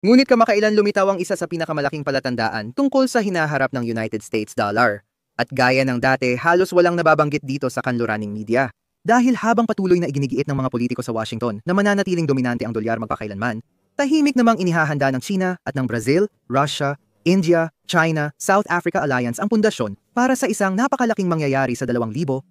Ngunit kamakailan lumitaw ang isa sa pinakamalaking palatandaan tungkol sa hinaharap ng United States dollar. At gaya ng dati, halos walang nababanggit dito sa kanluraning media. Dahil habang patuloy na iginigiit ng mga politiko sa Washington na mananatiling dominante ang dolyar magpakailanman, tahimik namang inihahanda ng China at ng Brazil, Russia, India, China, South Africa Alliance ang pundasyon para sa isang napakalaking mangyayari sa 2026.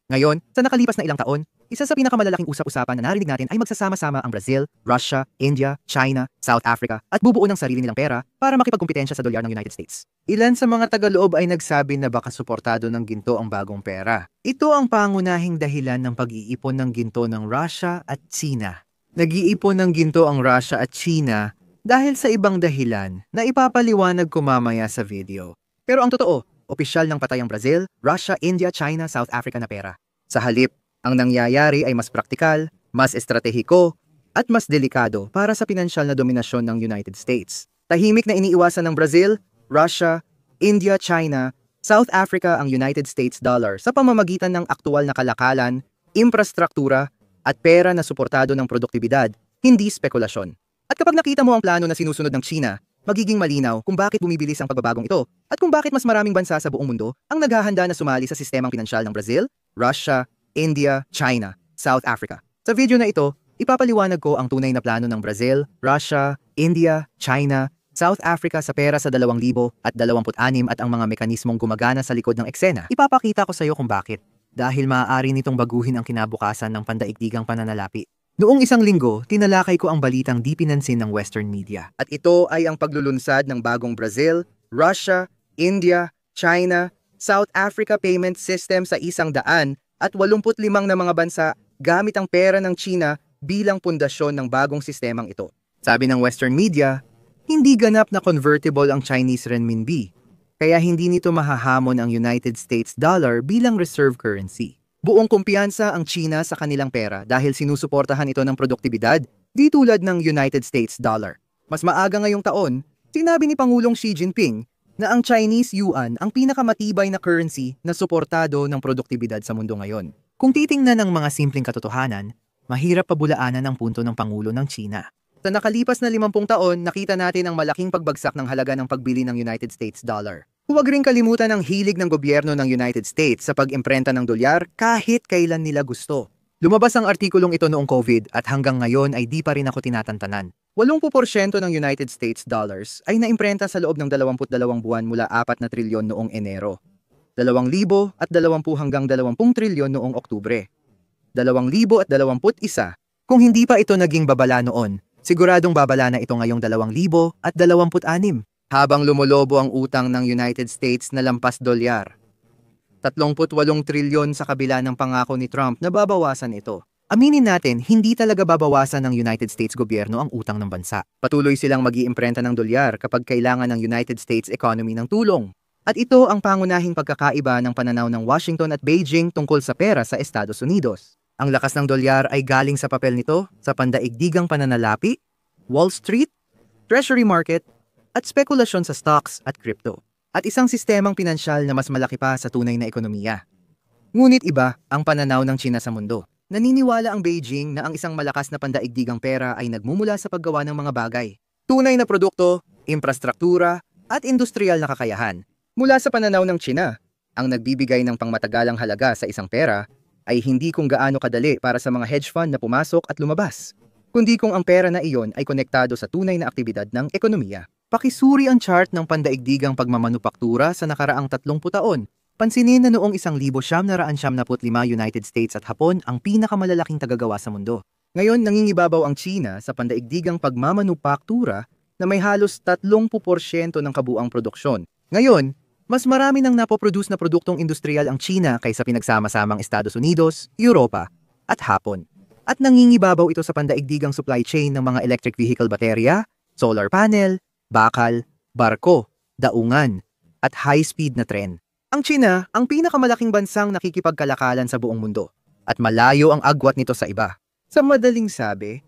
Ngayon, sa nakalipas na ilang taon, isa sa pinakamalalaking usap-usapan na narinig natin ay magsasama-sama ang Brazil, Russia, India, China, South Africa at bubuo ng sarili nilang pera para makipagkumpetensya sa dolyar ng United States. Ilan sa mga tagaloob ay nagsabi na baka suportado ng ginto ang bagong pera. Ito ang pangunahing dahilan ng pag-iipon ng ginto ng Russia at China. Nag-iipon ng ginto ang Russia at China dahil sa ibang dahilan na ipapaliwanag ko mamaya sa video. Pero ang totoo, opisyal ng patay ang Brazil, Russia, India, China, South Africa na pera. Sa halip, ang nangyayari ay mas praktikal, mas estratehiko, at mas delikado para sa pinansyal na dominasyon ng United States. Tahimik na iniiwasan ng Brazil, Russia, India, China, South Africa ang United States dollar sa pamamagitan ng aktual na kalakalan, infrastruktura, at pera na suportado ng produktibidad, hindi spekulasyon. At kapag nakita mo ang plano na sinusunod ng China, magiging malinaw kung bakit bumibilis ang pagbabagong ito at kung bakit mas maraming bansa sa buong mundo ang naghahanda na sumali sa sistemang pinansyal ng Brazil, Russia, India, China, South Africa. Sa video na ito, ipapaliwanag ko ang tunay na plano ng Brazil, Russia, India, China, South Africa sa pera sa 2026 at ang mga mekanismong gumagana sa likod ng eksena. Ipapakita ko sa iyo kung bakit. Dahil maaari nitong baguhin ang kinabukasan ng pandaigdigang pananalapi. Noong isang linggo, tinalakay ko ang balitang di pinansin ng Western media. At ito ay ang paglulunsad ng bagong Brazil, Russia, India, China, South Africa payment system sa 185 na mga bansa gamit ang pera ng China bilang pundasyon ng bagong sistemang ito. Sabi ng Western media, hindi ganap na convertible ang Chinese renminbi, kaya hindi nito mahahamon ang United States dollar bilang reserve currency. Buong kumpiyansa ang China sa kanilang pera dahil sinusuportahan ito ng produktibidad, di tulad ng United States dollar. Mas maaga ngayong taon, sinabi ni Pangulong Xi Jinping na ang Chinese yuan ang pinakamatibay na currency na suportado ng produktibidad sa mundo ngayon. Kung titingnan ng mga simpleng katotohanan, mahirap pabulaanan ang punto ng Pangulo ng China. Sa nakalipas na 50 taon, nakita natin ang malaking pagbagsak ng halaga ng pagbili ng United States dollar. Huwag ring kalimutan ang hilig ng gobyerno ng United States sa pag-imprenta ng dolyar kahit kailan nila gusto. Lumabas ang artikulong ito noong COVID at hanggang ngayon ay di pa rin ako tinatantanan. 80% ng United States dollars ay naimprenta sa loob ng 22 buwan mula 4 na trilyon noong Enero. 2,020 hanggang 20 trilyon noong Oktubre. 2021, kung hindi pa ito naging babala noon, siguradong babala na ito ngayong 2026. Habang lumulobo ang utang ng United States na lampas dolyar. 38 trilyon sa kabila ng pangako ni Trump na babawasan ito. Aminin natin, hindi talaga babawasan ng United States gobyerno ang utang ng bansa. Patuloy silang mag-iimprenta ng dolyar kapag kailangan ng United States economy ng tulong. At ito ang pangunahing pagkakaiba ng pananaw ng Washington at Beijing tungkol sa pera sa Estados Unidos. Ang lakas ng dolyar ay galing sa papel nito, sa pandaigdigang pananalapi, Wall Street, Treasury Market, at spekulasyon sa stocks at crypto. At isang sistemang pinansyal na mas malaki pa sa tunay na ekonomiya. Ngunit iba ang pananaw ng China sa mundo. Naniniwala ang Beijing na ang isang malakas na pandaigdigang pera ay nagmumula sa paggawa ng mga bagay. Tunay na produkto, infrastruktura, at industrial na kakayahan. Mula sa pananaw ng China, ang nagbibigay ng pangmatagalang halaga sa isang pera ay hindi kung gaano kadali para sa mga hedge fund na pumasok at lumabas, kundi kung ang pera na iyon ay konektado sa tunay na aktibidad ng ekonomiya. Pakisuri ang chart ng pandaigdigang pagmamanupaktura sa nakaraang 30 taon. Pansinin na noong 1975 United States at Hapon ang pinakamalalaking tagagawa sa mundo. Ngayon nangingibabaw ang China sa pandaigdigang pagmamanupaktura na may halos 30% ng kabuang produksyon. Ngayon, mas marami nang napoproduce na produktong industrial ang China kaysa pinagsama-samang Estados Unidos, Europa, at Hapon. At nangingibabaw ito sa pandaigdigang supply chain ng mga electric vehicle baterya, solar panel, bakal, barko, daungan, at high-speed na tren. Ang China ang pinakamalaking bansang nakikipagkalakalan sa buong mundo at malayo ang agwat nito sa iba. Sa madaling sabi,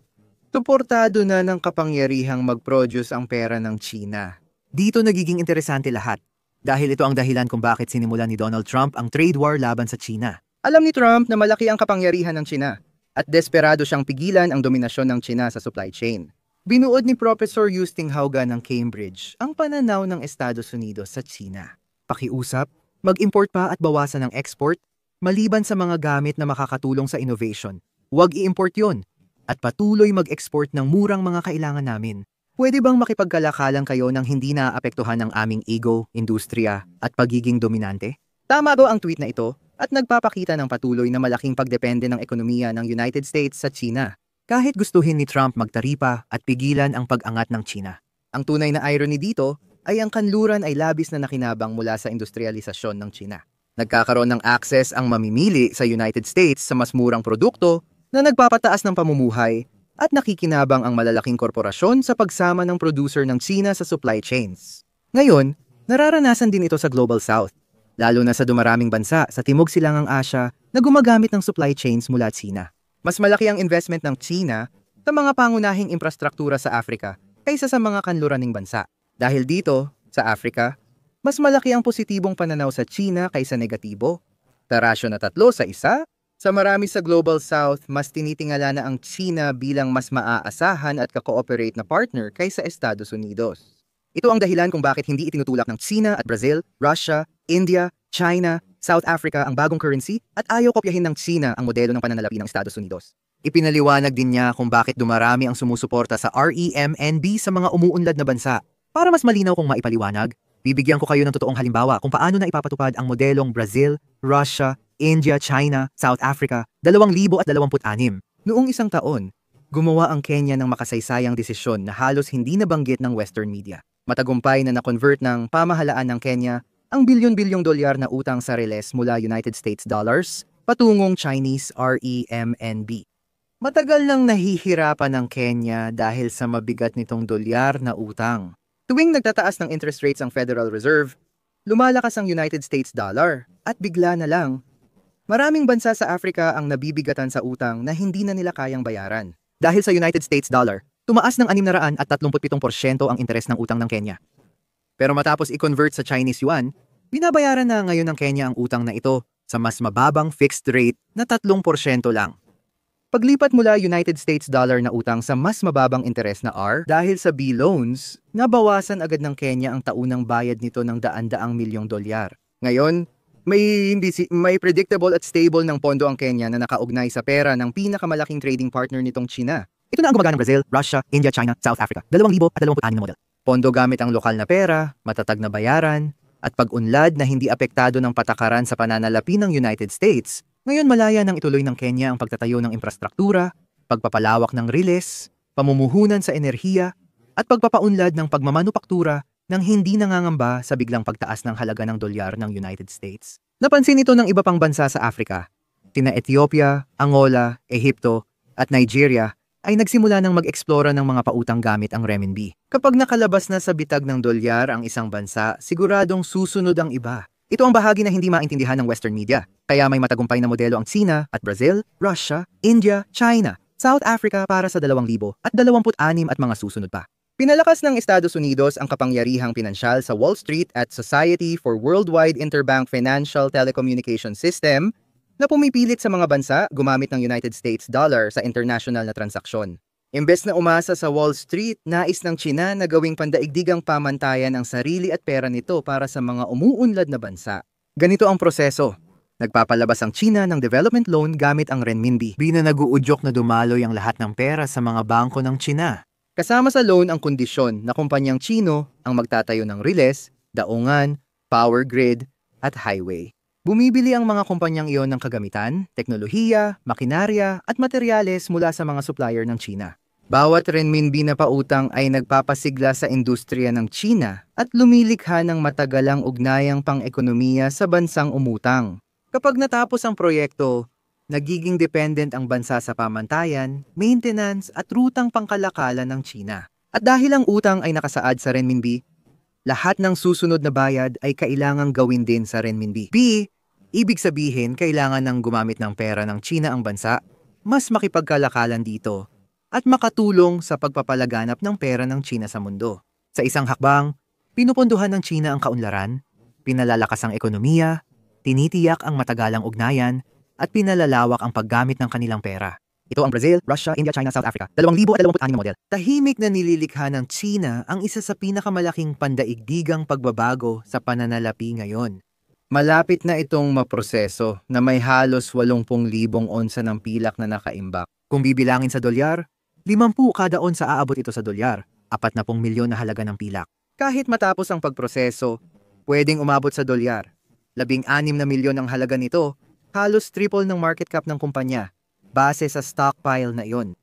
suportado na ng kapangyarihang mag-produce ang pera ng China. Dito nagiging interesante lahat dahil ito ang dahilan kung bakit sinimulan ni Donald Trump ang trade war laban sa China. Alam ni Trump na malaki ang kapangyarihan ng China at desperado siyang pigilan ang dominasyon ng China sa supply chain. Binuod ni Professor Hauga ng Cambridge ang pananaw ng Estados Unidos sa China. Pakiusap, mag-import pa at bawasan ang export, maliban sa mga gamit na makakatulong sa innovation. Huwag i-import yon at patuloy mag-export ng murang mga kailangan namin. Pwede bang makipagkalakalan kayo nang hindi naaapektuhan ng aming ego, industriya, at pagiging dominante? Tama ba ang tweet na ito at nagpapakita ng patuloy na malaking pagdepende ng ekonomiya ng United States sa China? Kahit gustuhin ni Trump magtaripa at pigilan ang pag-angat ng China. Ang tunay na irony dito ay ang kanluran ay labis na nakinabang mula sa industrialisasyon ng China. Nagkakaroon ng access ang mamimili sa United States sa mas murang produkto na nagpapataas ng pamumuhay at nakikinabang ang malalaking korporasyon sa pagsama ng producer ng China sa supply chains. Ngayon, nararanasan din ito sa Global South, lalo na sa dumaraming bansa sa Timog Silangang Asya na gumagamit ng supply chains mula China. Mas malaki ang investment ng China sa mga pangunahing infrastruktura sa Africa kaysa sa mga kanluraning bansa. Dahil dito, sa Africa, mas malaki ang positibong pananaw sa China kaysa negatibo. Tarasyo na 3-1, sa marami sa Global South, mas tinitingala na ang China bilang mas maaasahan at ka-cooperate na partner kaysa Estados Unidos. Ito ang dahilan kung bakit hindi itinutulak ng China at Brazil, Russia, India, China, South Africa ang bagong currency at ayaw kopyahin ng China ang modelo ng pananalapi ng Estados Unidos. Ipinaliwanag din niya kung bakit dumarami ang sumusuporta sa RMNB sa mga umuunlad na bansa. Para mas malinaw kong maipaliwanag, bibigyan ko kayo ng totoong halimbawa kung paano na ipapatupad ang modelong Brazil, Russia, India, China, South Africa 2026. Noong isang taon, gumawa ang Kenya ng makasaysayang desisyon na halos hindi nabanggit ng Western media. Matagumpay na na-convert ng pamahalaan ng Kenya ang bilyon-bilyong dolyar na utang sa reles mula United States dollars patungong Chinese RMNB. Matagal nang nahihirapan ng Kenya dahil sa mabigat nitong dolyar na utang. Tuwing nagtataas ng interest rates ang Federal Reserve, lumalakas ang United States dollar at bigla na lang, maraming bansa sa Africa ang nabibigatan sa utang na hindi na nila kayang bayaran. Dahil sa United States dollar, tumaas ng 637% ang interes ng utang ng Kenya. Pero matapos i-convert sa Chinese yuan, binabayaran na ngayon ng Kenya ang utang na ito sa mas mababang fixed rate na 3% lang. Paglipat mula United States dollar na utang sa mas mababang interes na R dahil sa B loans, nabawasan agad ng Kenya ang taunang bayad nito ng daan-daang milyong dolyar. Ngayon, may predictable at stable ng pondo ang Kenya na nakaugnay sa pera ng pinakamalaking trading partner nitong China. Ito na ang gumagana ng Brazil, Russia, India, China, South Africa. 2026 na model. Pondo gamit ang lokal na pera, matatag na bayaran, at pag-unlad na hindi apektado ng patakaran sa pananalapi ng United States. Ngayon malaya nang ituloy ng Kenya ang pagtatayo ng infrastruktura, pagpapalawak ng riles, pamumuhunan sa enerhiya, at pagpapaunlad ng pagmamanupaktura nang hindi nangangamba sa biglang pagtaas ng halaga ng dolyar ng United States. Napansin ito ng iba pang bansa sa Africa. Tina Ethiopia, Angola, Ehipto, at Nigeria ay nagsimula ng mag-eksplora ng mga pautang gamit ang renminbi. Kapag nakalabas na sa bitag ng dolyar ang isang bansa, siguradong susunod ang iba. Ito ang bahagi na hindi maintindihan ng Western media. Kaya may matagumpay na modelo ang China at Brazil, Russia, India, China, South Africa para sa 2026 at mga susunod pa. Pinalakas ng Estados Unidos ang kapangyarihang pinansyal sa Wall Street at Society for Worldwide Interbank Financial Telecommunication System na pumipilit sa mga bansa gumamit ng United States dollar sa international na transaksyon. Imbes na umasa sa Wall Street, nais ng China na gawing pandaigdigang pamantayan ang sarili at pera nito para sa mga umuunlad na bansa. Ganito ang proseso. Nagpapalabas ang China ng development loan gamit ang renminbi. Nag-uudyok na dumaloy ang lahat ng pera sa mga bangko ng China. Kasama sa loan ang kondisyon na kumpanyang Chino ang magtatayo ng riles, daungan, power grid, at highway. Bumibili ang mga kumpanyang iyon ng kagamitan, teknolohiya, makinarya at materyales mula sa mga supplier ng China. Bawat renminbi na pautang ay nagpapasigla sa industriya ng China at lumilikha ng matagalang ugnayang pang-ekonomiya sa bansang umutang. Kapag natapos ang proyekto, nagiging dependent ang bansa sa pamantayan, maintenance at rutang pangkalakalan ng China. At dahil ang utang ay nakasaad sa renminbi, lahat ng susunod na bayad ay kailangang gawin din sa renminbi. Ibig sabihin kailangan ng gumamit ng pera ng China ang bansa, mas makipagkalakalan dito, at makatulong sa pagpapalaganap ng pera ng China sa mundo. Sa isang hakbang, pinupunduhan ng China ang kaunlaran, pinalalakas ang ekonomiya, tinitiyak ang matagalang ugnayan, at pinalalawak ang paggamit ng kanilang pera. Ito ang Brazil, Russia, India, China, South Africa. 2026 na model. Tahimik na nililikha ng China ang isa sa pinakamalaking pandaigdigang pagbabago sa pananalapi ngayon. Malapit na itong maproseso na may halos 80,000 onsa ng pilak na nakaimbak. Kung bibilangin sa dolyar, 50 kada onsa aabot ito sa dolyar, 40 milyon na halaga ng pilak. Kahit matapos ang pagproseso, pwedeng umabot sa dolyar. 16 na milyon ang halaga nito, halos triple ng market cap ng kumpanya, base sa stockpile na iyon.